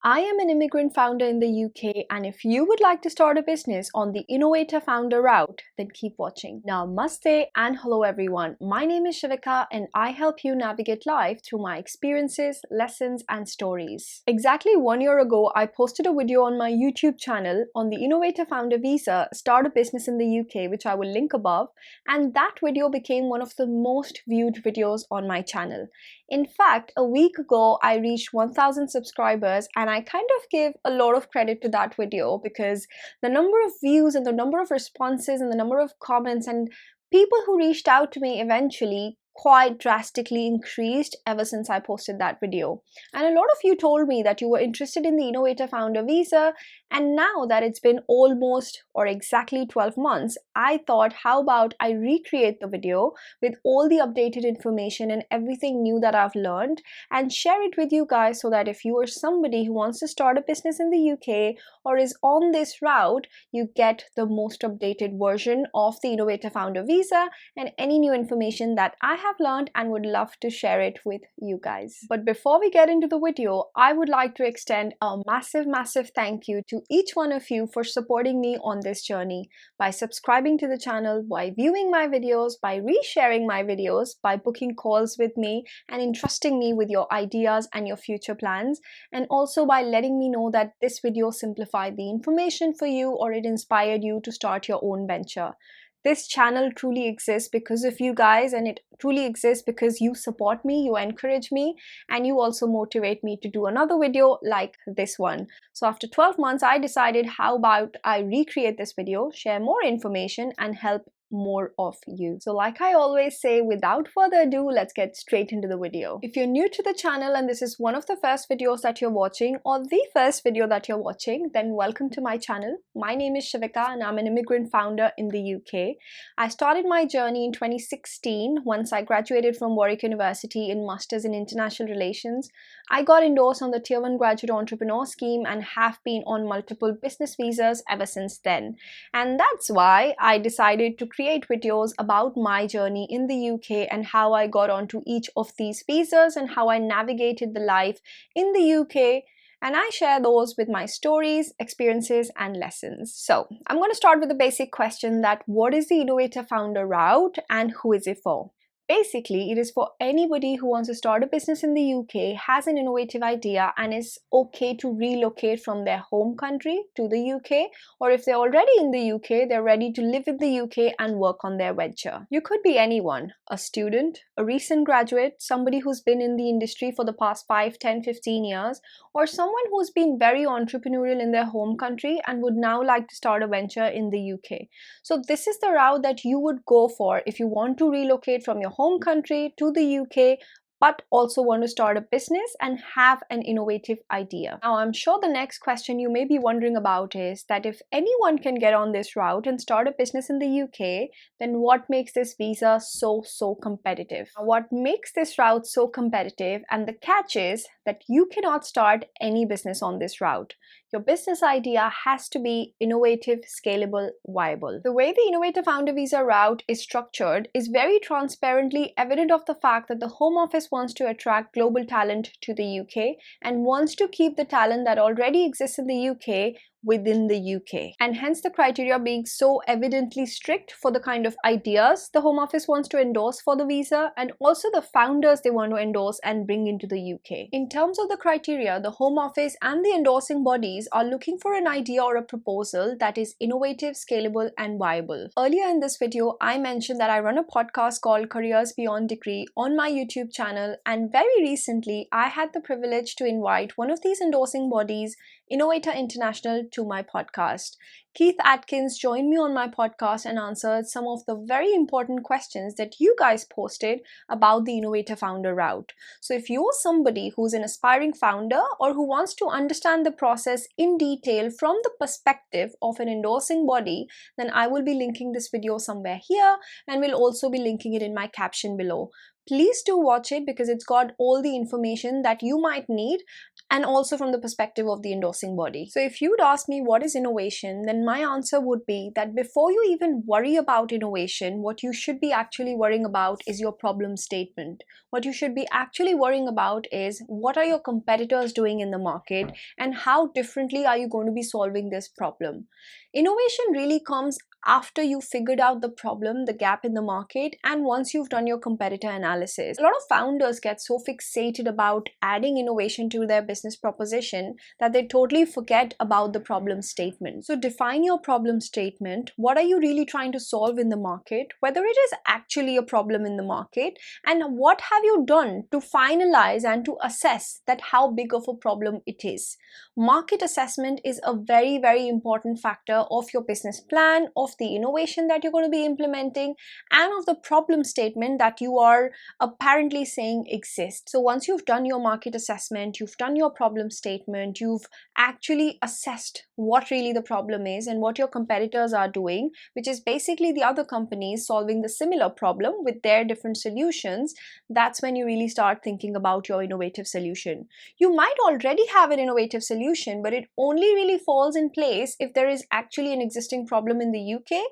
I am an immigrant founder in the UK, and if you would like to start a business on the Innovator Founder route, then keep watching. Now, namaste and hello everyone. My name is Shivika, and I help you navigate life through my experiences, lessons, and stories. Exactly 1 year ago, I posted a video on my YouTube channel on the Innovator Founder Visa, Start a Business in the UK, which I will link above, and that video became one of the most viewed videos on my channel. In fact, a week ago, I reached 1,000 subscribers, and I kind of give a lot of credit to that video because the number of views and the number of responses and the number of comments and people who reached out to me eventually quite drastically increased ever since I posted that video. And a lot of you told me that you were interested in the Innovator Founder Visa, and now that it's been almost or exactly 12 months, I thought, how about I recreate the video with all the updated information and everything new that I've learned and share it with you guys so that if you are somebody who wants to start a business in the UK or is on this route, you get the most updated version of the Innovator Founder Visa and any new information that I have learned and would love to share it with you guys. But before we get into the video, I would like to extend a massive thank you to each one of you for supporting me on this journey by subscribing to the channel, by viewing my videos, by resharing my videos, by booking calls with me and entrusting me with your ideas and your future plans, and also by letting me know that this video simplified the information for you or it inspired you to start your own venture. This channel truly exists because of you guys, and it truly exists because you support me, you encourage me, and you also motivate me to do another video like this one. So after 12 months, I decided, how about I recreate this video, share more information, and help more of you. So like I always say, without further ado, let's get straight into the video. If you're new to the channel and this is one of the first videos that you're watching or the first video that you're watching, then welcome to my channel. My name is Shivika and I'm an immigrant founder in the UK. I started my journey in 2016 once I graduated from Warwick University in Masters in International Relations. I got endorsed on the Tier 1 Graduate Entrepreneur Scheme and have been on multiple business visas ever since then. And that's why I decided to create videos about my journey in the UK and how I got onto each of these visas and how I navigated the life in the UK, and I share those with my stories, experiences, and lessons. So I'm going to start with the basic question that what is the Innovator Founder route and who is it for? Basically, it is for anybody who wants to start a business in the UK, has an innovative idea, and is okay to relocate from their home country to the UK, or if they're already in the UK, they're ready to live in the UK and work on their venture. You could be anyone, a student, a recent graduate, somebody who's been in the industry for the past 5, 10, 15 years, or someone who's been very entrepreneurial in their home country and would now like to start a venture in the UK. So this is the route that you would go for if you want to relocate from your home country to the UK, but also want to start a business and have an innovative idea. Now, I'm sure the next question you may be wondering about is that if anyone can get on this route and start a business in the UK, then what makes this visa so competitive? Now, what makes this route so competitive, and the catch is that you cannot start any business on this route. Your business idea has to be innovative, scalable, viable. The way the Innovator Founder Visa route is structured is very transparently evident of the fact that the Home Office wants to attract global talent to the UK and wants to keep the talent that already exists in the UK within the UK. And hence the criteria being so evidently strict for the kind of ideas the Home Office wants to endorse for the visa, and also the founders they want to endorse and bring into the UK. In terms of the criteria, the Home Office and the endorsing bodies are looking for an idea or a proposal that is innovative, scalable, and viable. Earlier in this video, I mentioned that I run a podcast called Careers Beyond Degree on my YouTube channel, and very recently I had the privilege to invite one of these endorsing bodies, Innovator International, to my podcast. Keith Atkins joined me on my podcast and answered some of the very important questions that you guys posted about the Innovator Founder route. So if you're somebody who's an aspiring founder or who wants to understand the process in detail from the perspective of an endorsing body, then I will be linking this video somewhere here and will also be linking it in my caption below. Please do watch it because it's got all the information that you might need and also from the perspective of the endorsing body. So if you'd ask me what is innovation, then my answer would be that before you even worry about innovation, what you should be actually worrying about is your problem statement. What you should be actually worrying about is what are your competitors doing in the market and how differently are you going to be solving this problem. Innovation really comes after you figured out the problem, the gap in the market, and once you've done your competitor analysis. A lot of founders get so fixated about adding innovation to their business proposition that they totally forget about the problem statement. So define your problem statement. What are you really trying to solve in the market? Whether it is actually a problem in the market, and what have you done to finalize and to assess that how big of a problem it is. Market assessment is a very, very important factor of your business plan, of the innovation that you're going to be implementing, and of the problem statement that you are apparently saying exists. So once you've done your market assessment, you've done your problem statement, you've actually assessed what really the problem is and what your competitors are doing, which is basically the other companies solving the similar problem with their different solutions, that's when you really start thinking about your innovative solution. You might already have an innovative solution, but it only really falls in place if there is actually an existing problem in the UK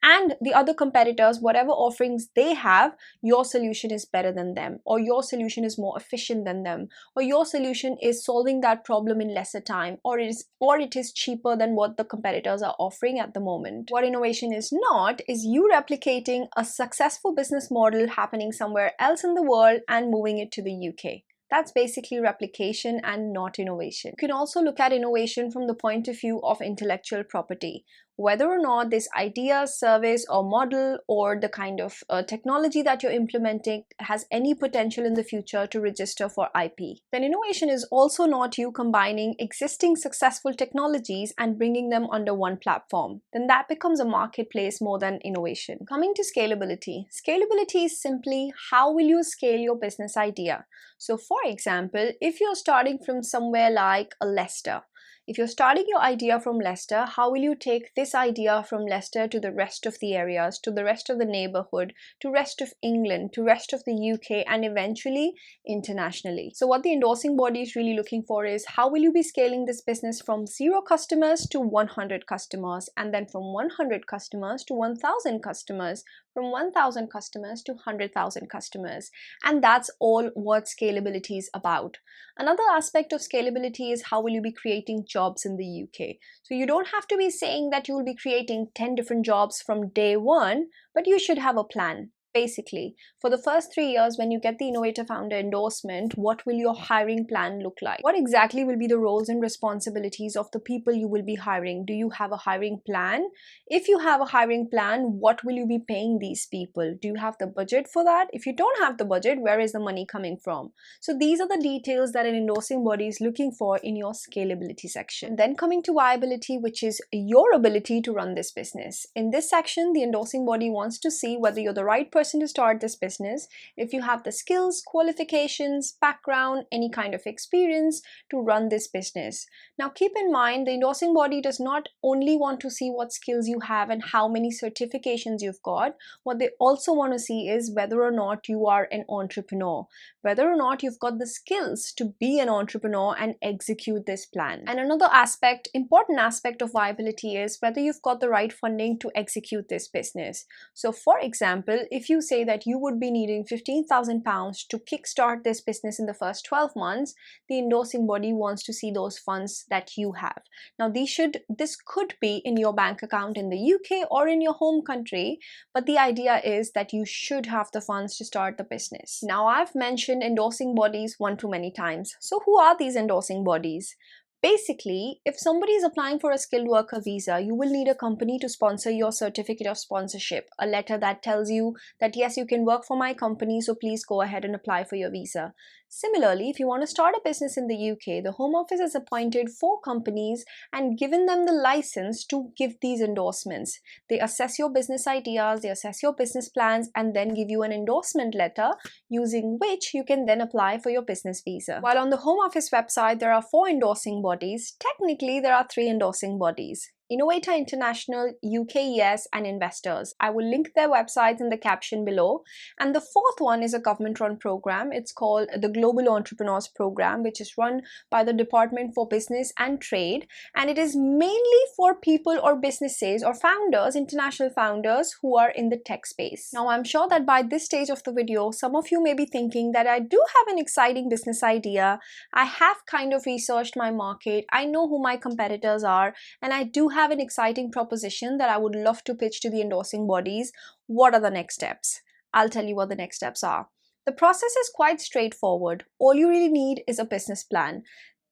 and the other competitors, whatever offerings they have, your solution is better than them, or your solution is more efficient than them, or your solution is solving that problem in lesser time, or it is cheaper than what the competitors are offering at the moment. What innovation is not is you replicating a successful business model happening somewhere else in the world and moving it to the UK. That's basically replication and not innovation. You can also look at innovation from the point of view of intellectual property. Whether or not this idea, service, or model, or the kind of technology that you're implementing has any potential in the future to register for IP. Then innovation is also not you combining existing successful technologies and bringing them under one platform. Then that becomes a marketplace more than innovation. Coming to scalability. Scalability is simply how will you scale your business idea. So for example, if you're starting from somewhere like a Leicester, if you're starting your idea from Leicester, how will you take this idea from Leicester to the rest of the areas, to the rest of the neighborhood, to rest of England, to rest of the UK, and eventually internationally? So what the endorsing body is really looking for is how will you be scaling this business from 0 customers to 100 customers, and then from 100 customers to 1,000 customers, from 1,000 customers to 100,000 customers. And that's all what scalability is about. Another aspect of scalability is how will you be creating jobs in the UK. So you don't have to be saying that you will be creating 10 different jobs from day one, but you should have a plan. Basically, for the first 3 years, when you get the Innovator Founder endorsement, what will your hiring plan look like? What exactly will be the roles and responsibilities of the people you will be hiring? Do you have a hiring plan? If you have a hiring plan, what will you be paying these people? Do you have the budget for that? If you don't have the budget, where is the money coming from? So these are the details that an endorsing body is looking for in your scalability section. Then coming to viability, which is your ability to run this business. In this section, the endorsing body wants to see whether you're the right person to start this business, if you have the skills, qualifications, background, any kind of experience to run this business. Now keep in mind, the endorsing body does not only want to see what skills you have and how many certifications you've got. What they also want to see is whether or not you are an entrepreneur, whether or not you've got the skills to be an entrepreneur and execute this plan. And another aspect, important aspect of viability is whether you've got the right funding to execute this business. So for example, if you say that you would be needing £15,000 to kickstart this business in the first 12 months, the endorsing body wants to see those funds that you have. Now this could be in your bank account in the UK or in your home country, but the idea is that you should have the funds to start the business. Now I've mentioned endorsing bodies one too many times. So who are these endorsing bodies? Basically, if somebody is applying for a skilled worker visa, you will need a company to sponsor your certificate of sponsorship, a letter that tells you that yes, you can work for my company, so please go ahead and apply for your visa. Similarly, if you want to start a business in the UK, the Home Office has appointed 4 companies and given them the license to give these endorsements. They assess your business ideas, they assess your business plans, and then give you an endorsement letter using which you can then apply for your business visa. While on the Home Office website, there are 4 endorsing bodies, technically there are 3 endorsing bodies. Innovator International, UKES, and investors. I will link their websites in the caption below. And the fourth one is a government-run program. It's called the Global Entrepreneurs Program, which is run by the Department for Business and Trade. And it is mainly for people or businesses or founders, international founders who are in the tech space. Now, I'm sure that by this stage of the video, some of you may be thinking that I do have an exciting business idea. I have kind of researched my market. I know who my competitors are, and I do have an exciting proposition that I would love to pitch to the endorsing bodies. What are the next steps? I'll tell you what the next steps are. The process is quite straightforward. All you really need is a business plan.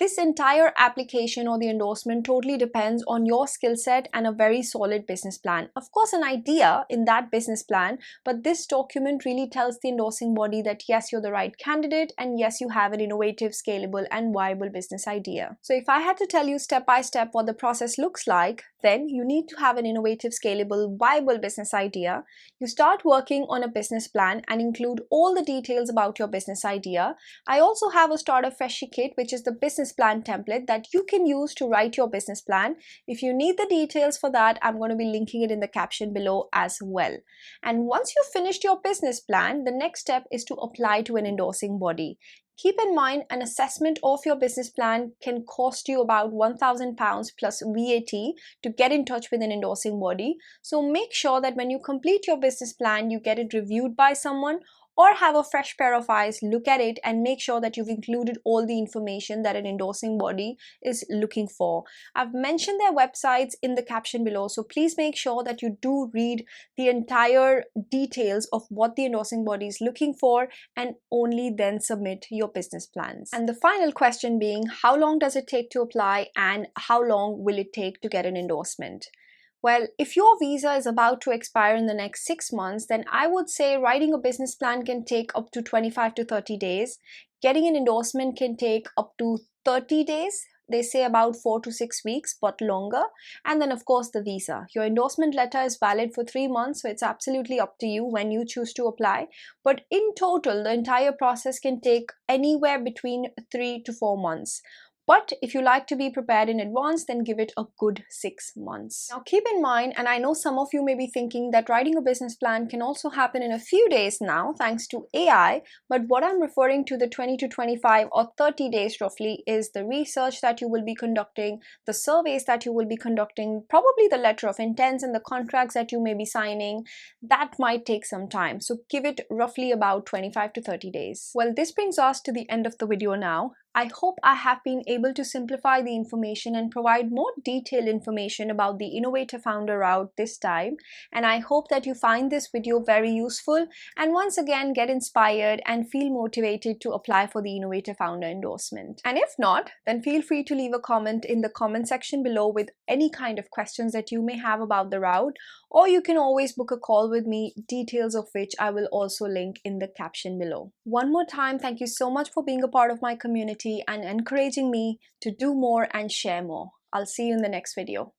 This entire application or the endorsement totally depends on your skill set and a very solid business plan. Of course, an idea in that business plan, but this document really tells the endorsing body that yes, you're the right candidate and yes, you have an innovative, scalable and viable business idea. So if I had to tell you step by step what the process looks like, then you need to have an innovative, scalable, viable business idea. You start working on a business plan and include all the details about your business idea. I also have a Startup Freshie Kit, which is the business plan template that you can use to write your business plan. If you need the details for that, I'm going to be linking it in the caption below as well. And once you've finished your business plan, the next step is to apply to an endorsing body. Keep in mind, an assessment of your business plan can cost you about £1,000 plus VAT to get in touch with an endorsing body. So make sure that when you complete your business plan, you get it reviewed by someone or have a fresh pair of eyes look at it and make sure that you've included all the information that an endorsing body is looking for. I've mentioned their websites in the caption below, so please make sure that you do read the entire details of what the endorsing body is looking for and only then submit your business plans. And the final question being, how long does it take to apply and how long will it take to get an endorsement? Well, if your visa is about to expire in the next 6 months, then I would say writing a business plan can take up to 25 to 30 days. Getting an endorsement can take up to 30 days. They say about 4 to 6 weeks, but longer. And then of course the visa. Your endorsement letter is valid for 3 months, so it's absolutely up to you when you choose to apply. But in total, the entire process can take anywhere between 3 to 4 months. But if you like to be prepared in advance, then give it a good 6 months. Now keep in mind, and I know some of you may be thinking that writing a business plan can also happen in a few days now thanks to AI, but what I'm referring to, the 20 to 25 or 30 days roughly, is the research that you will be conducting, the surveys that you will be conducting, probably the letter of intents and the contracts that you may be signing. That might take some time, so give it roughly about 25 to 30 days. Well, this brings us to the end of the video now. I hope I have been able to simplify the information and provide more detailed information about the Innovator Founder route this time. And I hope that you find this video very useful and once again get inspired and feel motivated to apply for the Innovator Founder endorsement. And if not, then feel free to leave a comment in the comment section below with any kind of questions that you may have about the route, or you can always book a call with me, details of which I will also link in the caption below. One more time, thank you so much for being a part of my community and encouraging me to do more and share more. I'll see you in the next video.